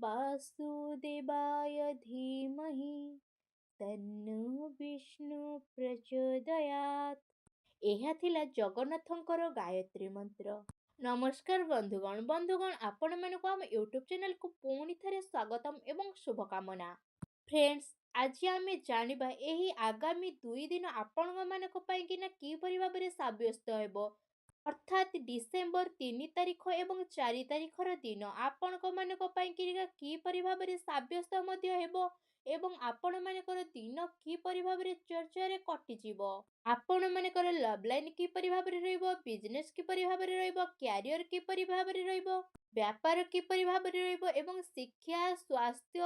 वासुदेवाय धीमहि तन्नो विष्णु प्रचोदयात्। ଏହା ଥିଲା ଜଗନ୍ନାଥଙ୍କର ଗାୟତ୍ରୀ ମନ୍ତ୍ର। ନମସ୍କାର ବନ୍ଧୁଗଣ ଆପଣମାନଙ୍କୁ ଆମ ୟୁଟ୍ୟୁବ ଚ୍ୟାନେଲକୁ ପୁଣି ଥରେ ସ୍ୱାଗତମ ଏବଂ ଶୁଭକାମନା। ଫ୍ରେଣ୍ଡସ୍, ଆଜି ଆମେ ଜାଣିବା ଏହି ଆଗାମୀ 2 ଦିନ ଆପଣଙ୍କ ମାନଙ୍କ ପାଇଁ କିନା କିପରି ଭାବରେ ସାବ୍ୟସ୍ତ ହେବ, ଅର୍ଥାତ୍ ଡିସେମ୍ବର 3 ତାରିଖ ଏବଂ 4 ତାରିଖର ଦିନ ଆପଣଙ୍କ ମାନଙ୍କ ପାଇଁ କିପରି ଭାବରେ ସାବ୍ୟସ୍ତ ମଧ୍ୟ ହେବ ଏବଂ ଆପଣ ମାନଙ୍କର ଦିନ କିପରି ଭାବରେ ଚର୍ଚ୍ଚାରେ କଟିଯିବ। ଆପଣ ମାନଙ୍କର ଲଭ୍ ଲାଇନ୍ କିପରି ଭାବରେ ରହିବ, ବିଜନେସ୍ କିପରି ଭାବରେ ରହିବ, କ୍ୟାରିୟର କିପରି ଭାବରେ ରହିବ, ବ୍ୟାପାର କିପରି ଭାବରେ ରହିବ ଏବଂ ଶିକ୍ଷା, ସ୍ୱାସ୍ଥ୍ୟ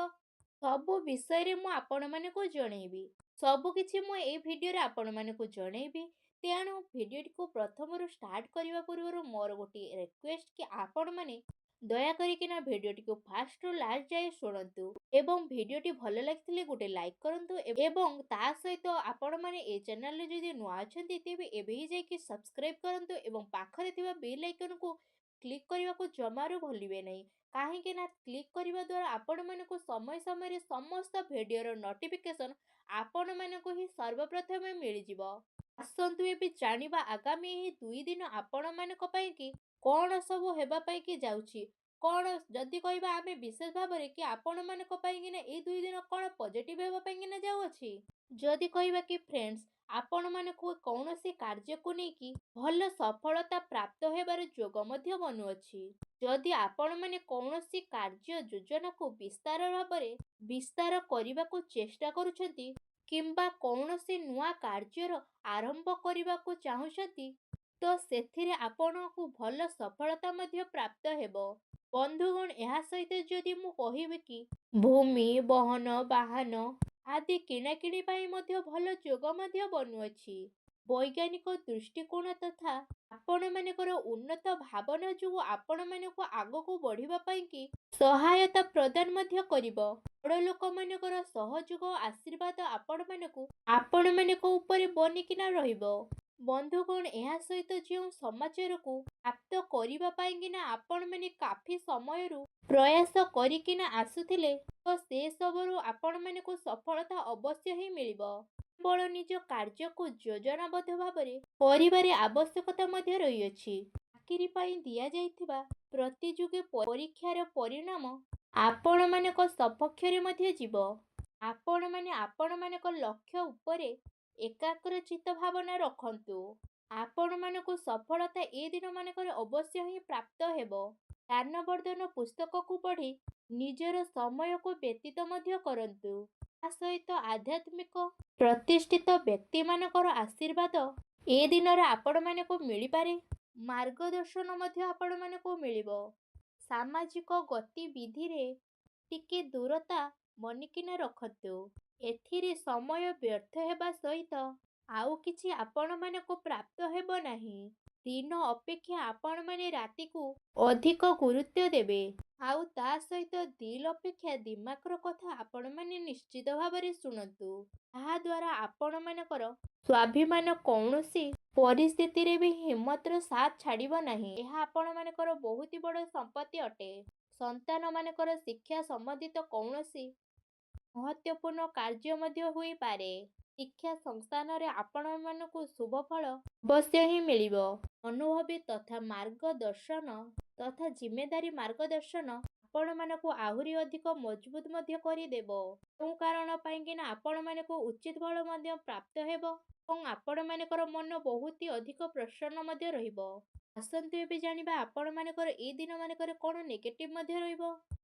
ସବୁ ବିଷୟରେ ମୁଁ ଆପଣମାନଙ୍କୁ ଜଣେଇବି। ସବୁ କିଛି ମୁଁ ଏଇ ଭିଡ଼ିଓରେ ଆପଣମାନଙ୍କୁ ଜଣେଇବି। ତେଣୁ ଭିଡ଼ିଓଟିକୁ ପ୍ରଥମରୁ ଷ୍ଟାର୍ଟ କରିବା ପୂର୍ବରୁ ମୋର ଗୋଟିଏ ରିକ୍ୱେଷ୍ଟ କି ଆପଣମାନେ ଦୟାକରିକିନା ଭିଡ଼ିଓଟିକୁ ଫାଷ୍ଟରୁ ଲାଷ୍ଟ ଯାଏ ଶୁଣନ୍ତୁ ଏବଂ ଭିଡ଼ିଓଟି ଭଲ ଲାଗିଥିଲେ ଗୋଟେ ଲାଇକ୍ କରନ୍ତୁ ଏବଂ ତା ସହିତ ଆପଣମାନେ ଏ ଚ୍ୟାନେଲରେ ଯଦି ନୂଆ ଅଛନ୍ତି ତେବେ ଏବେ ହିଁ ଯାଇକି ସବସ୍କ୍ରାଇବ୍ କରନ୍ତୁ ଏବଂ ପାଖରେ ଥିବା ବେଲ୍ ଆଇକନକୁ କ୍ଲିକ୍ କରିବାକୁ ଜମାରୁ ଭୁଲିବେ ନାହିଁ। କାହିଁକି ନା କ୍ଲିକ୍ କରିବା ଦ୍ୱାରା ଆପଣମାନଙ୍କୁ ସମୟ ସମୟରେ ସମସ୍ତ ଭିଡ଼ିଓର ନୋଟିଫିକେସନ୍ ଆପଣମାନଙ୍କୁ ହିଁ ସର୍ବପ୍ରଥମେ ମିଳିଯିବ। ଆସନ୍ତୁ ଏବେ ଜାଣିବା ଆଗାମୀ ଏହି 2 ଦିନ ଆପଣମାନଙ୍କ ପାଇଁ କି କଣ ସବୁ ହେବା ପାଇଁ କି ଯାଉଛି। କଣ ଯଦି କହିବା ଆମେ ବିଶେଷ ଭାବରେ କି ଆପଣମାନଙ୍କ ପାଇଁ କିନା ଏଇ 2 ଦିନ କଣ ପଜିଟିଭ ହେବା ପାଇଁ କିନା ଯାଉଅଛି। ଯଦି କହିବା କି ଫ୍ରେଣ୍ଡସ୍, ଆପଣମାନଙ୍କୁ କୌଣସି କାର୍ଯ୍ୟକୁ ନେଇକି ଭଲ ସଫଳତା ପ୍ରାପ୍ତ ହେବାର ଯୋଗ ମଧ୍ୟ ବନୁଅଛି। ଯଦି ଆପଣମାନେ କୌଣସି କାର୍ଯ୍ୟ ଯୋଜନାକୁ ବିସ୍ତାର କରିବାକୁ ଚେଷ୍ଟା କରୁଛନ୍ତି କିମ୍ବା କୌଣସି ନୂଆ କାର୍ଯ୍ୟର ଆରମ୍ଭ କରିବାକୁ ଚାହୁଁଛନ୍ତି ତ ସେଥିରେ ଆପଣଙ୍କୁ ଭଲ ସଫଳତା ମଧ୍ୟ ପ୍ରାପ୍ତ ହେବ। ବନ୍ଧୁଗଣ, ଏହା ସହିତ ଯଦି ମୁଁ କହିବି କି ଭୂମି, ବହନ, ବାହନ ଆଦି କିଣାକିଣି ପାଇଁ ମଧ୍ୟ ଭଲ ଯୋଗ ମଧ୍ୟ ବନୁଅଛି। ବୈଜ୍ଞାନିକ ଦୃଷ୍ଟିକୋଣ ତଥା ଆପଣମାନଙ୍କର ଉନ୍ନତ ଭାବନା ଯୋଗୁଁ ଆପଣମାନଙ୍କୁ ଆଗକୁ ବଢ଼ିବା ପାଇଁ କି ସହାୟତା ପ୍ରଦାନ ମଧ୍ୟ କରିବ। ବଡ଼ ଲୋକମାନଙ୍କର ସହଯୋଗ ଓ ଆଶୀର୍ବାଦ ଆପଣମାନଙ୍କ ଉପରେ ବନିକିନା ରହିବ। ବନ୍ଧୁଗଣ, ଏହା ସହିତ ଯେଉଁ ସମାଚାରକୁ ପ୍ରାପ୍ତ କରିବା ପାଇଁ କିନା ଆପଣମାନେ କାଫି ସମୟରୁ ପ୍ରୟାସ କରିକିନା ଆସୁଥିଲେ ତ ସେ ସବୁରୁ ଆପଣମାନଙ୍କୁ ସଫଳତା ଅବଶ୍ୟ ହିଁ ମିଳିବ। କେବଳ ନିଜ କାର୍ଯ୍ୟକୁ ଯୋଜନାବଦ୍ଧ ଭାବରେ କରିବାରେ ଆବଶ୍ୟକତା ମଧ୍ୟ ରହିଅଛି। ଚାକିରି ପାଇଁ ଦିଆଯାଇଥିବା ପ୍ରତିଯୋଗୀ ପରୀକ୍ଷାର ପରିଣାମ ଆପଣମାନଙ୍କ ସପକ୍ଷରେ ମଧ୍ୟ ଯିବ। ଆପଣମାନେ ଆପଣମାନଙ୍କ ଲକ୍ଷ୍ୟ ଉପରେ ଏକାଗ୍ରଚିତ୍ତ ଭାବନା ରଖନ୍ତୁ। ଆପଣମାନଙ୍କୁ ସଫଳତା ଏ ଦିନ ମାନଙ୍କରେ ଅବଶ୍ୟ ହିଁ ପ୍ରାପ୍ତ ହେବ। ଜ୍ଞାନବର୍ଦ୍ଧନ ପୁସ୍ତକକୁ ପଢ଼ି ନିଜର ସମୟକୁ ବ୍ୟତୀତ ମଧ୍ୟ କରନ୍ତୁ। ତା ସହିତ ଆଧ୍ୟାତ୍ମିକ ପ୍ରତିଷ୍ଠିତ ବ୍ୟକ୍ତିମାନଙ୍କର ଆଶୀର୍ବାଦ ଏ ଦିନରେ ଆପଣମାନଙ୍କୁ ମିଳିପାରେ। ମାର୍ଗଦର୍ଶନ ମଧ୍ୟ ଆପଣମାନଙ୍କୁ ମିଳିବ। ସାମାଜିକ ଗତିବିଧିରେ ଟିକେ ଦୂରତା ବନିକିନା ରଖନ୍ତୁ। ଏଥିରେ ସମୟ ବ୍ୟର୍ଥ ହେବା ସହିତ ଆଉ କିଛି ଆପଣମାନଙ୍କୁ ପ୍ରାପ୍ତ ହେବ ନାହିଁ। ଦିନ ଅପେକ୍ଷା ଆପଣମାନେ ରାତିକୁ ଅଧିକ ଗୁରୁତ୍ୱ ଦେବେ। ଆଉ ତା ସହିତ ଦିଲ୍ ଅପେକ୍ଷା ଦିମାଗର କଥା ଆପଣମାନେ ନିଶ୍ଚିତ ଭାବରେ ଶୁଣନ୍ତୁ। ତାହା ଦ୍ୱାରା ଆପଣମାନଙ୍କର ସ୍ୱାଭିମାନ କୌଣସି ପରିସ୍ଥିତିରେ ବି ହିମ୍ମତର ସାଥ ଛାଡ଼ିବ ନାହିଁ। ଏହା ଆପଣମାନଙ୍କର ବହୁତ ବଡ଼ ସମ୍ପତ୍ତି ଅଟେ। ସନ୍ତାନମାନଙ୍କର ଶିକ୍ଷା ସମ୍ବନ୍ଧିତ କୌଣସି ମହତ୍ୱପୂର୍ଣ୍ଣ କାର୍ଯ୍ୟ ମଧ୍ୟ ହୋଇପାରେ। ଶିକ୍ଷା ସଂସ୍ଥାନରେ ଆପଣମାନଙ୍କୁ ଶୁଭ ଫଳ ଅବଶ୍ୟ ହିଁ ମିଳିବ। ଅନୁଭବୀ ତଥା ମାର୍ଗଦର୍ଶନ ତଥା ଜିମେଦାରୀ ମାର୍ଗଦର୍ଶନ ଆପଣମାନଙ୍କୁ ଆହୁରି ଅଧିକ ମଜବୁତ ମଧ୍ୟ କରିଦେବ। ଯେଉଁ କାରଣ ପାଇଁ କିନା ଆପଣମାନଙ୍କୁ ଉଚିତ ଫଳ ମଧ୍ୟ ପ୍ରାପ୍ତ ହେବ ଏବଂ ଆପଣମାନଙ୍କର ମନ ବହୁତ ଅଧିକ ପ୍ରସନ୍ନ ମଧ୍ୟ ରହିବ। ଆସନ୍ତୁ ଏବେ ଜାଣିବା ଆପଣମାନଙ୍କର ଏଇ ଦିନ ମାନଙ୍କରେ କଣ ନେଗେଟିଭ ମଧ୍ୟ ରହିବ।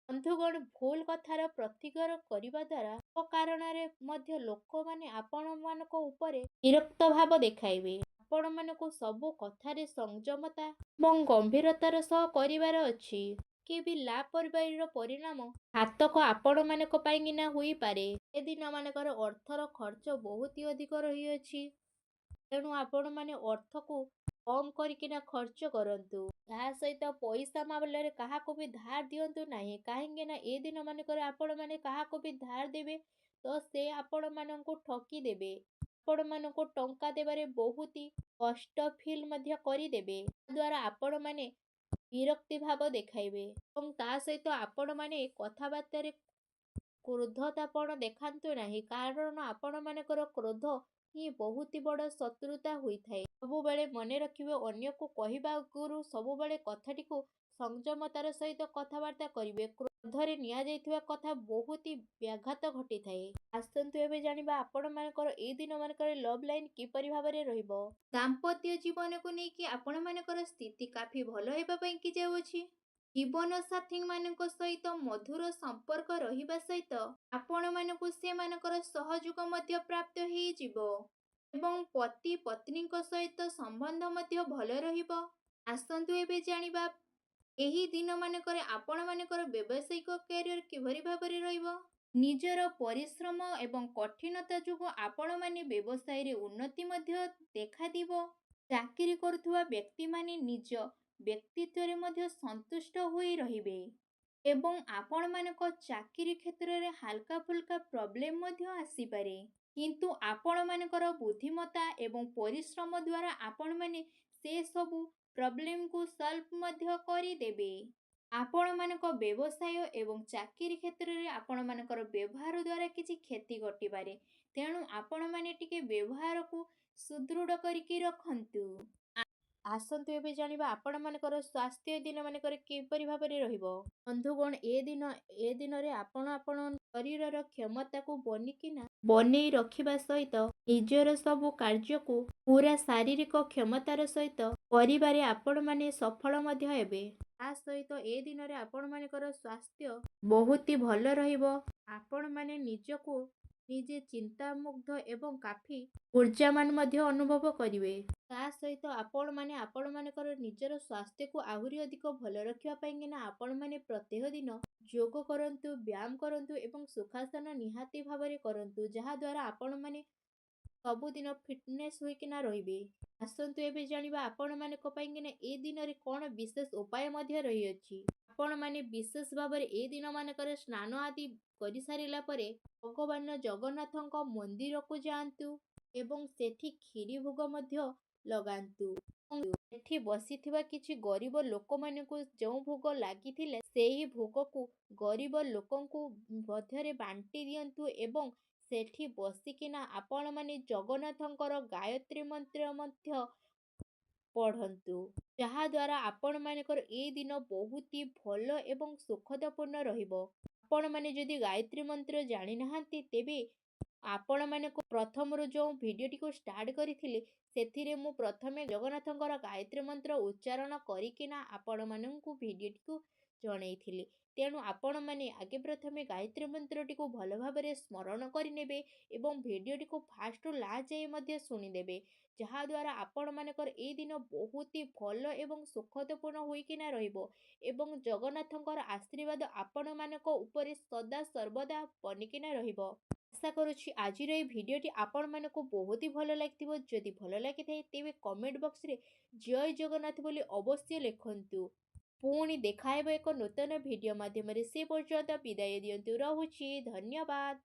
ବନ୍ଧୁଗଣ, ଭୁଲ କଥାର ପ୍ରତିକାର କରିବା ଦ୍ୱାରା କାରଣରେ ମଧ୍ୟ ଲୋକମାନେ ଆପଣମାନଙ୍କ ଉପରେ ବିରକ୍ତ ଭାବ ଦେଖାଇବେ। ଆପଣମାନଙ୍କୁ ସବୁ କଥାରେ ସଂଯମତା ଏବଂ ଗମ୍ଭୀରତାର ସହ କରିବାର ଅଛି। କେବେ ଲାପରବାହିର ପରିଣାମ ଘାତକ ଆପଣମାନଙ୍କ ପାଇଁକିନା ହୋଇପାରେ। ଏ ଦିନ ମାନଙ୍କର ଅର୍ଥର ଖର୍ଚ୍ଚ ବହୁତ ଅଧିକ ରହିଅଛି। ତେଣୁ ଆପଣମାନେ ଅର୍ଥକୁ କମ୍ କରିକିନା ଖର୍ଚ୍ଚ କରନ୍ତୁ। ତା ସହିତ ପଇସା ମାମଲାରେ କାହାକୁ ବି ଧାର ଦିଅନ୍ତୁ ନାହିଁ। କାହିଁକି ନା ଏ ଦିନ ମାନଙ୍କରେ ଆପଣମାନେ କାହାକୁ ବି ଧାର ଦେବେ ତ ସେ ଆପଣମାନଙ୍କୁ ଠକି ଦେବେ। ଆପଣମାନଙ୍କୁ ଟଙ୍କା ଦେବାରେ ବହୁତ କଷ୍ଟ ଫିଲ୍ ମଧ୍ୟ କରିଦେବେ। ଯାହାଦ୍ୱାରା ଆପଣମାନେ ବିରକ୍ତି ଭାବ ଦେଖାଇବେ ଏବଂ ତା ସହିତ ଆପଣମାନେ କଥାବାର୍ତ୍ତାରେ କ୍ରୋଧତାପଣ ଦେଖାନ୍ତୁ ନାହିଁ, କାରଣ ଆପଣମାନଙ୍କର କ୍ରୋଧ ହିଁ ବହୁତ ବଡ଼ ଶତ୍ରୁତା ହୋଇଥାଏ। ସବୁବେଳେ ମନେ ରଖିବେ, ଅନ୍ୟକୁ କହିବା ଆଗରୁ ସବୁବେଳେ କଥାଟିକୁ ସଂଯମତାର ସହିତ କଥାବାର୍ତ୍ତା କରିବେ। କ୍ରୋଧରେ ନିଆଯାଇଥିବା କଥା ବହୁତ ବ୍ୟାଘାତ ଘଟିଥାଏ। ଆସନ୍ତୁ ଏବେ ଜାଣିବା ଆପଣମାନଙ୍କର ଏଇ ଦିନମାନଙ୍କରେ ଲଭ୍ ଲାଇନ୍ କିପରି ଭାବରେ ରହିବ। ଦାମ୍ପତ୍ୟ ଜୀବନକୁ ନେଇକି ଆପଣମାନଙ୍କର ସ୍ଥିତି କାଫି ଭଲ ହେବା ପାଇଁ କି ଯାଉଅଛି। ଜୀବନ ସାଥୀମାନଙ୍କ ସହିତ ମଧୁର ସମ୍ପର୍କ ରହିବା ସହିତ ଆପଣମାନଙ୍କୁ ସେମାନଙ୍କର ସହଯୋଗ ମଧ୍ୟ ପ୍ରାପ୍ତ ହେଇଯିବ ଏବଂ ପତି ପତ୍ନୀଙ୍କ ସହିତ ସମ୍ବନ୍ଧ ମଧ୍ୟ ଭଲ ରହିବ। ଆସନ୍ତୁ ଏବେ ଜାଣିବା ଏହି ଦିନମାନଙ୍କରେ ଆପଣମାନଙ୍କର ବ୍ୟବସାୟିକ କ୍ୟାରିୟର କିଭଳି ଭାବରେ ରହିବ। ନିଜର ପରିଶ୍ରମ ଏବଂ କଠିନତା ଯୋଗୁଁ ଆପଣମାନେ ବ୍ୟବସାୟରେ ଉନ୍ନତି ମଧ୍ୟ ଦେଖାଦିବ। ଚାକିରି କରୁଥିବା ବ୍ୟକ୍ତିମାନେ ନିଜ ବ୍ୟକ୍ତିତ୍ୱରେ ମଧ୍ୟ ସନ୍ତୁଷ୍ଟ ହୋଇ ରହିବେ ଏବଂ ଆପଣମାନଙ୍କ ଚାକିରି କ୍ଷେତ୍ରରେ ହାଲକା ଫୁଲକା ପ୍ରୋବ୍ଲେମ ମଧ୍ୟ ଆସିପାରେ, କିନ୍ତୁ ଆପଣମାନଙ୍କର ବୁଦ୍ଧିମତ୍ତା ଏବଂ ପରିଶ୍ରମ ଦ୍ୱାରା ଆପଣମାନେ ସେ ସବୁ ପ୍ରୋବ୍ଲେମକୁ ସଲ୍ଭ ମଧ୍ୟ କରିଦେବେ। ଆପଣମାନଙ୍କ ବ୍ୟବସାୟ ଏବଂ ଚାକିରି କ୍ଷେତ୍ରରେ ଆପଣମାନଙ୍କର ବ୍ୟବହାର ଦ୍ୱାରା କିଛି କ୍ଷତି ଘଟିପାରେ, ତେଣୁ ଆପଣମାନେ ଟିକେ ବ୍ୟବହାରକୁ ସୁଦୃଢ଼ କରିକି ରଖନ୍ତୁ। ଆସନ୍ତୁ ଏବେ ଜାଣିବା ଆପଣମାନଙ୍କର ସ୍ୱାସ୍ଥ୍ୟ ଏ ଦିନମାନଙ୍କରେ କିପରି ଭାବରେ ରହିବ। ବନ୍ଧୁଗଣ, ଏ ଦିନରେ ଆପଣ ଶରୀରର କ୍ଷମତାକୁ ବନେଇ ରଖିବା ସହିତ ନିଜର ସବୁ କାର୍ଯ୍ୟକୁ ପୁରା ଶାରୀରିକ କ୍ଷମତାର ସହିତ କରିବାରେ ଆପଣମାନେ ସଫଳ ମଧ୍ୟ ହେବେ। ତା ସହିତ ଏ ଦିନରେ ଆପଣମାନଙ୍କର ସ୍ୱାସ୍ଥ୍ୟ ବହୁତ ଭଲ ରହିବ। ଆପଣମାନେ ନିଜକୁ ନିଜେ ଚିନ୍ତାମୁଗ୍ଧ ଏବଂ କାଫି ଊର୍ଜାମାନ ମଧ୍ୟ ଅନୁଭବ କରିବେ। ତା ସହିତ ଆପଣମାନେ ଆପଣମାନଙ୍କର ନିଜର ସ୍ୱାସ୍ଥ୍ୟକୁ ଆହୁରି ଅଧିକ ଭଲ ରଖିବା ପାଇଁକିନା ଆପଣମାନେ ପ୍ରତ୍ୟେକ ଦିନ ଯୋଗ କରନ୍ତୁ, ବ୍ୟାୟାମ କରନ୍ତୁ ଏବଂ ସୁଖାସନ ନିହାତି ଭାବରେ କରନ୍ତୁ, ଯାହାଦ୍ୱାରା ଆପଣମାନେ ସବୁଦିନ ଫିଟନେସ୍ ହୋଇକିନା ରହିବେ। ଆସନ୍ତୁ ଏବେ ଜାଣିବା ଆପଣମାନଙ୍କ ପାଇଁକିନା ଏ ଦିନରେ କ'ଣ ବିଶେଷ ଉପାୟ ମଧ୍ୟ ରହିଅଛି। ଆପଣମାନେ ବିଶେଷ ଭାବରେ ଏ ଦିନମାନଙ୍କରେ ସ୍ନାନ ଆଦି କରିସାରିଲା ପରେ ଭଗବାନ ଜଗନ୍ନାଥଙ୍କ ମନ୍ଦିରକୁ ଯାଆନ୍ତୁ ଏବଂ ସେଠି କ୍ଷୀରି ଭୋଗ ମଧ୍ୟ ଲଗାନ୍ତୁ। ସେଠି ବସିଥିବା କିଛି ଗରିବ ଲୋକମାନଙ୍କୁ ଯେଉଁ ଭୋଗ ଲାଗିଥିଲେ ସେହି ଭୋଗକୁ ଗରିବ ଲୋକଙ୍କୁ ମଧ୍ୟରେ ବାଣ୍ଟି ଦିଅନ୍ତୁ ଏବଂ ସେଠି ବସିକିନା ଆପଣମାନେ ଜଗନ୍ନାଥଙ୍କର ଗାୟତ୍ରୀ ମନ୍ତ୍ର ମଧ୍ୟ ପଢ଼ନ୍ତୁ, ଯାହାଦ୍ୱାରା ଆପଣମାନଙ୍କର ଏ ଦିନ ବହୁତ ଭଲ ଏବଂ ସୁଖଦପୂର୍ଣ୍ଣ ରହିବ। ଆପଣମାନେ ଯଦି ଗାୟତ୍ରୀ ମନ୍ତ୍ର ଜାଣିନାହାନ୍ତି, ତେବେ ଆପଣମାନଙ୍କୁ ପ୍ରଥମରୁ ଯେଉଁ ଭିଡ଼ିଓଟିକୁ ଷ୍ଟାର୍ଟ କରିଥିଲି, ସେଥିରେ ମୁଁ ପ୍ରଥମେ ଜଗନ୍ନାଥଙ୍କର ଗାୟତ୍ରୀ ମନ୍ତ୍ର ଉଚ୍ଚାରଣ କରିକିନା ଆପଣମାନଙ୍କୁ ଭିଡ଼ିଓଟିକୁ ଜଣେଇଥିଲି। ତେଣୁ ଆପଣମାନେ ଆଗେ ପ୍ରଥମେ ଗାୟତ୍ରୀ ମନ୍ତ୍ରଟିକୁ ଭଲ ଭାବରେ ସ୍ମରଣ କରିନେବେ ଏବଂ ଭିଡ଼ିଓଟିକୁ ଫାଷ୍ଟରୁ ଲାଷ୍ଟ ଯାଏ ମଧ୍ୟ ଶୁଣିଦେବେ, ଯାହାଦ୍ୱାରା ଆପଣମାନଙ୍କର ଏଇ ଦିନ ବହୁତ ଭଲ ଏବଂ ସୁଖଦପୂର୍ଣ୍ଣ ହୋଇକିନା ରହିବ ଏବଂ ଜଗନ୍ନାଥଙ୍କର ଆଶୀର୍ବାଦ ଆପଣମାନଙ୍କ ଉପରେ ସଦା ସର୍ବଦା ବନିକିନା ରହିବ। ଆଶା କରୁଛି ଆଜିର ଏହି ଭିଡ଼ିଓଟି ଆପଣମାନଙ୍କୁ ବହୁତ ଭଲ ଲାଗିଥିବ। ଯଦି ଭଲ ଲାଗିଥାଏ ତେବେ କମେଣ୍ଟ ବକ୍ସରେ ଜୟ ଜଗନ୍ନାଥ ବୋଲି ଅବଶ୍ୟ ଲେଖନ୍ତୁ। ପୁଣି ଦେଖାହେବ ଏକ ନୂତନ ଭିଡ଼ିଓ ମାଧ୍ୟମରେ। ସେ ପର୍ଯ୍ୟନ୍ତ ବିଦାୟ ଦିଅନ୍ତୁ। ରହୁଛି। ଧନ୍ୟବାଦ।